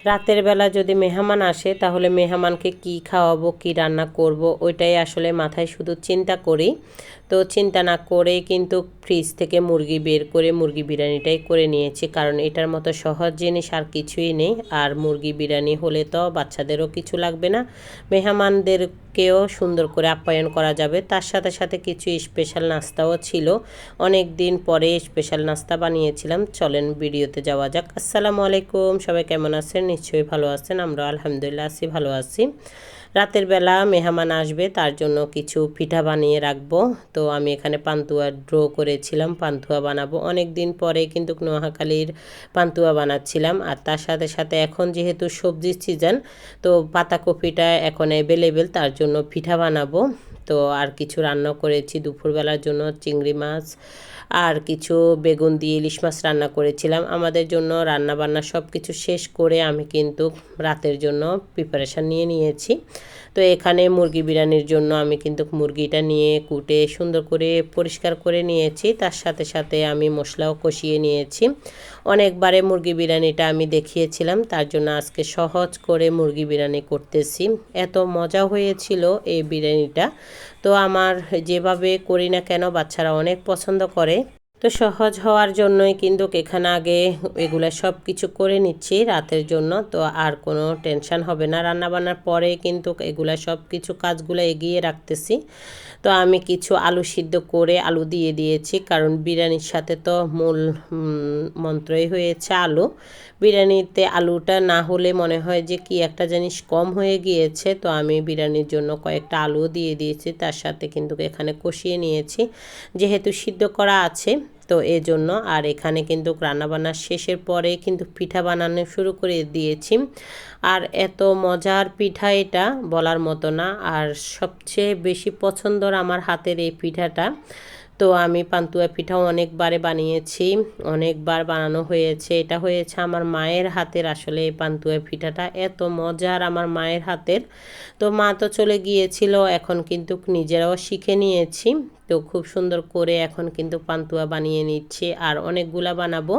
রাতের বেলা যদি মেহমান আসে তাহলে মেহমানকে কি খাওয়াবো, কি রান্না করব, ওইটাই আসলে মাথায় শুধু চিন্তা করি। তো চিন্তা না করে কিন্তু ফ্রিজ থেকে মুরগি বের করে মুরগি বিরিয়ানিটাই করে নিয়েছি, কারণ এটার মতো সহজ জিনিস আর কিছুই নেই। আর মুরগি বিরিয়ানি হলে তো বাচ্চাদেরও কিছু লাগবে না, মেহমানদেরকেও সুন্দর করে আপ্যায়ন করা যাবে। তার সাথে সাথে কিছু স্পেশাল নাস্তাও ছিল, অনেক দিন পরে স্পেশাল নাস্তা বানিয়েছিলাম। চলেন ভিডিওতে যাওয়া যাক। আসসালামু আলাইকুম, সবাই কেমন আছেন? নিশ্চয়ই ভালো আছেন। আমরা আলহামদুলিল্লাহ আছি, ভালো আছি। রাতের বেলা মেহমান আসবে, তার জন্য কিছু পিঠা বানিয়ে রাখবো। তো আমি এখানে পান্তুয়া ড্র করেছিলাম, পান্তুয়া বানাবো। অনেক দিন পরে কিন্তু নোয়াখালীর পান্তুয়া বানাচ্ছিলাম। আর তার সাথে সাথে এখন যেহেতু সবজির সিজন, তো পাতাকপিটা এখন অ্যাভেলেবেল, তার জন্য পিঠা বানাবো। তো আর কিছু রান্না করেছি দুপুরবেলার জন্য, চিংড়ি মাছ আর কিছু বেগুন দিয়ে ইলিশ মাছ রান্না করেছিলাম। আমাদের জন্য রান্না বান্না সব কিছু শেষ করে আমি কিন্তু রাতের জন্য প্রিপারেশান নিয়ে নিয়েছি। তো এখানে মুরগি বিরিয়ানির জন্য আমি কিন্তু মুরগিটা নিয়ে কুটে সুন্দর করে পরিষ্কার করে নিয়েছি। তার সাথে সাথে আমি মশলাও কষিয়ে নিয়েছি। অনেকবারে মুরগি বিরিয়ানিটা আমি দেখিয়েছিলাম, তার জন্য আজকে সহজ করে মুরগি বিরিয়ানি করতেছি। এত মজা হয়েছিল এই বিরিয়ানিটা। তো আমার যেভাবে করি না কেন বাচ্চারা অনেক পছন্দ করে। তো সহজ হওয়ার জন্যই কিন্তু এখানে আগে এগুলো সব কিছু করে নিচ্ছি রাতের জন্য। তো আর কোনো টেনশন হবে না, রান্নাবান্নার পরে কিন্তু এগুলা সব কিছু কাজগুলো এগিয়ে রাখতেছি। তো আমি কিছু আলু সিদ্ধ করে আলু দিয়ে দিয়েছি, কারণ বিরিয়ানির সাথে তো মূল মন্ত্রই হয়েছে আলু। বিরিয়ানিতে আলুটা না হলে মনে হয় যে কি একটা জিনিস কম হয়ে গিয়েছে। তো আমি বিরিয়ানির জন্য কয়েকটা আলু দিয়ে দিয়েছি, তার সাথে কিন্তু এখানে কষিয়ে নিয়েছি যেহেতু সিদ্ধ করা আছে। তো এজন্য আর এখানে কিন্তু রান্নাবান্না শেষের পরে কিন্তু পিঠা বানানো শুরু করে দিয়েছি। আর এত মজার পিঠা এটা বলার মতো না। আর সবচেয়ে বেশি পছন্দর আমার হাতের এই পিঠাটা। তো আমি পান্তুয়া পিঠাও অনেকবারে বানিয়েছি, অনেকবার বানানো হয়েছে। এটা হয়েছে আমার মায়ের হাতের, আসলে এই পান্তুয়া পিঠাটা এত মজার আমার মায়ের হাতের। তো মা তো চলে গিয়েছিল, এখন কিন্তু নিজেরাও শিখে নিয়েছি। তো খুব সুন্দর করে এখন কিন্তু পান্তুয়া বানিয়ে নিচ্ছি, আর অনেকগুলা বানাবো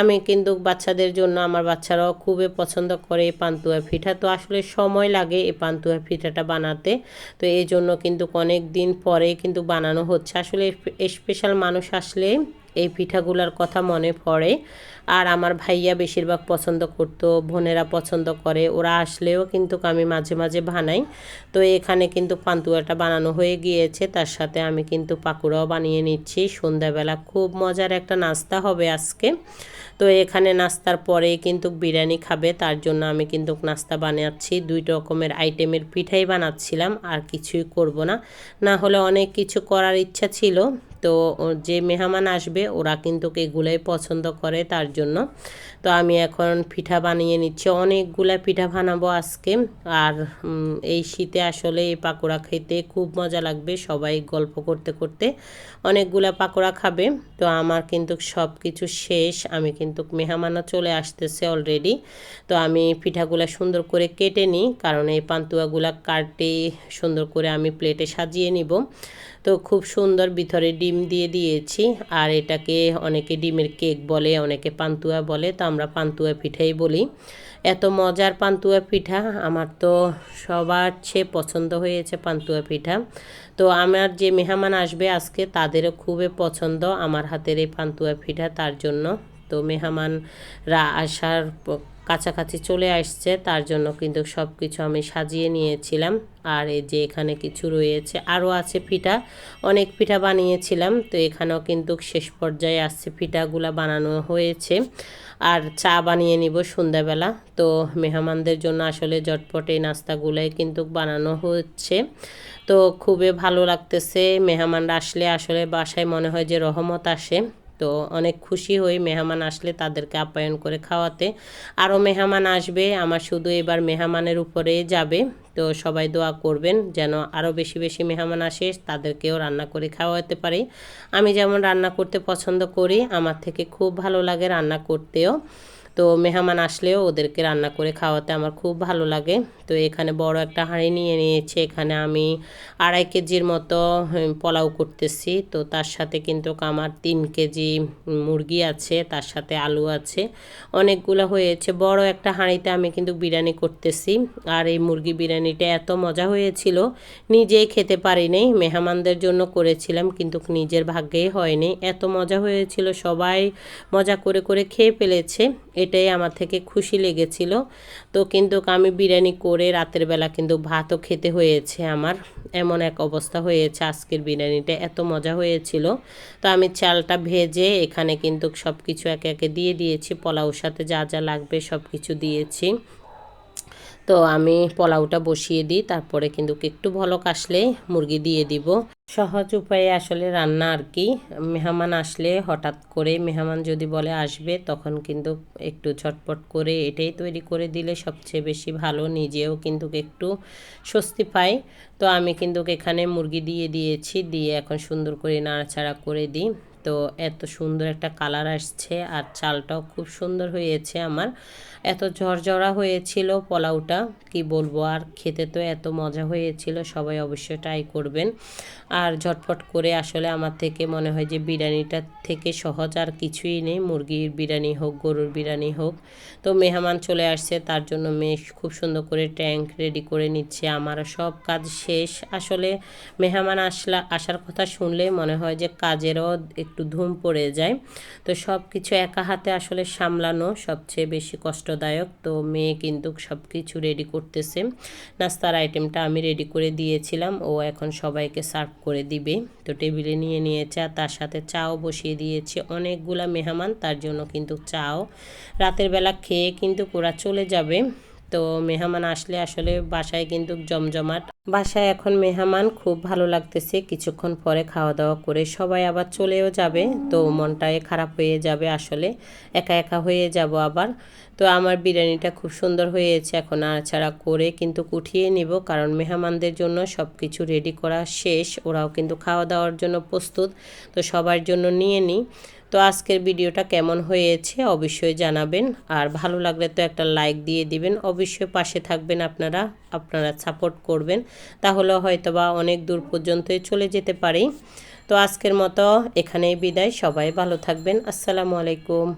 আমি কিন্তু বাচ্চাদের জন্য। আমার বাচ্চারাও খুবই পছন্দ করে এই পান্তুয়া পিঠা। তো আসলে সময় লাগে এই পান্তুয়া পিঠাটা বানাতে। তো এই জন্য কিন্তু অনেক দিন পরে কিন্তু বানানো হচ্ছে। আসলে স্পেশাল মানুষ আসলে এই পিঠাগুলোর কথা মনে পড়ে। আর আমার ভাইয়া বেশিরভাগ পছন্দ করতো, বোনেরা পছন্দ করে, ওরা আসলেও কিন্তু আমি মাঝে মাঝে বানাই। তো এখানে কিন্তু পান্তুয়াটা বানানো হয়ে গিয়েছে, তার সাথে আমি কিন্তু পাকোড়াও বানিয়ে নিচ্ছি। সন্ধ্যাবেলা খুব মজার একটা নাস্তা হবে আজকে। তো এখানে নাস্তার পরে কিন্তু বিরিয়ানি খাবে, তার জন্য আমি কিন্তু নাস্তা বানাচ্ছি। 2 রকমের আইটেমের পিঠাই বানাচ্ছিলাম, আর কিছুই করব না। না হলে অনেক কিছু করার ইচ্ছা ছিল। তো যে মেহমান আসবে ওরা কিন্তু এগুলোই পছন্দ করে, তার জন্য। তো আমি এখন পিঠা বানিয়ে নিচ্ছি, অনেকগুলা পিঠা বানাবো আজকে। আর এই শীতে আসলে এই পাকোড়া খেতে খুব মজা লাগবে, সবাই গল্প করতে করতে অনেকগুলা পাকোড়া খাবে। তো আমার কিন্তু সব কিছু শেষ, আমি কিন্তু মেহমানও চলে আসতেছে অলরেডি। তো আমি পিঠাগুলা সুন্দর করে কেটে নিই, কারণ এই পান্তুয়াগুলা কাটে সুন্দর করে আমি প্লেটে সাজিয়ে নিব। তো খুব সুন্দর ভিতরে ডিম দিয়ে দিয়েছি। আর এটাকে অনেকে ডিমের কেক বলে, অনেকে পান্তুয়া বলে, তো আমরা পান্তুয়া পিঠাই বলি। এত মজার পান্তুয়া পিঠা, আমার তো সবার চেয়ে পছন্দ হয়েছে পান্তুয়া পিঠা। তো আমার যে মেহমান আসবে আজকে তাদেরও খুবই পছন্দ আমার হাতের এই পান্তুয়া পিঠা, তার জন্য। তো মেহমানরা আসার কাছাকাছি চলে আসছে, তার জন্য কিন্তু সব কিছু আমি সাজিয়ে নিয়েছিলাম। আর এই যে এখানে কিছু রয়েছে, আরও আছে পিঠা, অনেক পিঠা বানিয়েছিলাম। তো এখানেও কিন্তু শেষ পর্যায়ে আসছে, পিঠাগুলা বানানো হয়েছে। আর চা বানিয়ে নিব সন্ধ্যাবেলা। তো মেহমানদের জন্য আসলে ঝটপট এই নাস্তাগুলাই কিন্তু বানানো হচ্ছে। তো খুবই ভালো লাগতেছে, মেহমানরা আসলে আসলে বাসায় মনে হয় যে রহমত আসে। তো অনেক খুশি হই মেহমান আসলে তাদেরকে আপ্যায়ন করে খাওয়াতে। আরও মেহমান আসবে, আমার শুধু এবার মেহমানের উপরে যাবে। তো সবাই দোয়া করবেন যেন আরও বেশি বেশি মেহমান আসে, তাদেরকেও রান্না করে খাওয়াতে পারি। আমি যেমন রান্না করতে পছন্দ করি, আমার থেকে খুব ভালো লাগে রান্না করতেও। তো মেহমান আসলেও ওদেরকে রান্না করে খাওয়াতে আমার খুব ভালো লাগে। তো এখানে বড় একটা হাঁড়ি নিয়ে নিয়েছি, এখানে আমি 2.5 কেজির মতো পোলাও করতেছি। তো তার সাথে কিন্তু আমার 3 কেজি মুরগি আছে, তার সাথে আলু আছে, অনেকগুলো হয়েছে। বড় একটা হাঁড়িতে আমি কিন্তু বিরিয়ানি করতেছি। আর এই মুরগি বিরিয়ানিটা এত মজা হয়েছিল, নিজেই খেতে পারিনি, মেহমানদের জন্য করেছিলাম, কিন্তু নিজের ভাগ্যেই হয়নি। এত মজা হয়েছিল, সবাই মজা করে করে খেয়ে ফেলেছে, এটাই আমার থেকে খুশি লেগেছিল। তো কিন্তু আমি বিরিয়ানি করে রাতের বেলা কিন্তু ভাতও খেতে হয়েছে আমার, এমন এক অবস্থা হয়েছে। আজকের বিরিয়ানিটা এত মজা হয়েছিল। তো আমি চালটা ভেজে এখানে কিন্তু সব কিছু একে একে দিয়ে দিয়েছি, পোলাওর সাথে যা যা লাগবে সব কিছু দিয়েছি। তো আমি পোলাওটা বসিয়ে দিই, তারপরে কিন্তু একটু ভলক আসলে মুরগি দিয়ে দিব। সহজ উপায়ে আসলে রান্না আর কি। মেহমান আসলে হঠাৎ করে মেহমান যদি বলে আসবে, তখন কিন্তু একটু ঝটপট করে এটাই তৈরি করে দিলে সবচেয়ে বেশি ভালো, নিজেও কিন্তু একটু স্বস্তি পাই। তো আমি কিন্তু এখানে মুরগি দিয়ে দিয়েছি, দিয়ে এখন সুন্দর করে নাড়াচাড়া করে দিই। তো এত সুন্দর একটা কালার আসছে, আর চালটাও খুব সুন্দর হয়েছে আমার। এত ঝরঝরা হয়েছিল পোলাওটা, কি বলবো, আর খেতে তো এত মজা হয়েছিল। সবাই অবশ্যই ট্রাই করবেন। আর ঝটপট করে আসলে আমার থেকে মনে হয় যে বিরিয়ানিটা থেকে সহজ আর কিছুই নেই, মুরগির বিরিয়ানি হোক, গরুর বিরিয়ানি হোক। তো মেহমান চলে আসছে, তার জন্য মেয়ে খুব সুন্দর করে ট্যাঙ্ক রেডি করে নিচ্ছে। আমার সব কাজ শেষ। আসলে মেহমান আসার কথা শুনলে মনে হয় যে কাজেরও একটু ধুম পড়ে যায়। তো সব কিছু একা হাতে আসলে সামলানো সবচেয়ে বেশি কষ্টদায়ক। তো মেয়ে কিন্তু সব কিছু রেডি করতেছে। নাস্তার আইটেমটা আমি রেডি করে দিয়েছিলাম, ও এখন সবাইকে সার্ভ করে দিবে। তো টেবিলে নিয়ে নিয়েছে, আর তার সাথে চাও বসিয়ে দিয়েছি। অনেকগুলা মেহমান, তার জন্য কিন্তু চাও রাতের বেলা খেয়ে কিন্তু ওরা চলে যাবে। তো মেহমান আসলে আসলে বাসায় কিন্তু জমজমাট। বাসায় এখন মেহমান, খুব ভালো লাগতেছে। কিছুক্ষণ পরে খাওয়া দাওয়া করে সবাই আবার চলেও যাবে, তো মনটাই খারাপ হয়ে যাবে, আসলে একা একা হয়ে যাব আবার। তো আমার বিরিয়ানিটা খুব সুন্দর হয়েছে, এখন নাড়াচাড়া করে কিন্তু উঠিয়ে নিব, কারণ মেহমানদের জন্য সব কিছু রেডি করা শেষ, ওরাও কিন্তু খাওয়া দাওয়ার জন্য প্রস্তুত। তো সবার জন্য নিয়ে নিই। তো আজকের ভিডিওটা কেমন হয়েছে অবশ্যই জানাবেন, আর ভালো লাগলে তো একটা লাইক দিয়ে দিবেন। অবশ্যই পাশে থাকবেন, আপনারা সাপোর্ট করবেন, তাহলে হয়তোবা অনেক দূর পর্যন্তই চলে যেতে পারি। তো আজকের মতো এখানেই বিদায়, সবাই ভালো থাকবেন। আসসালামু আলাইকুম।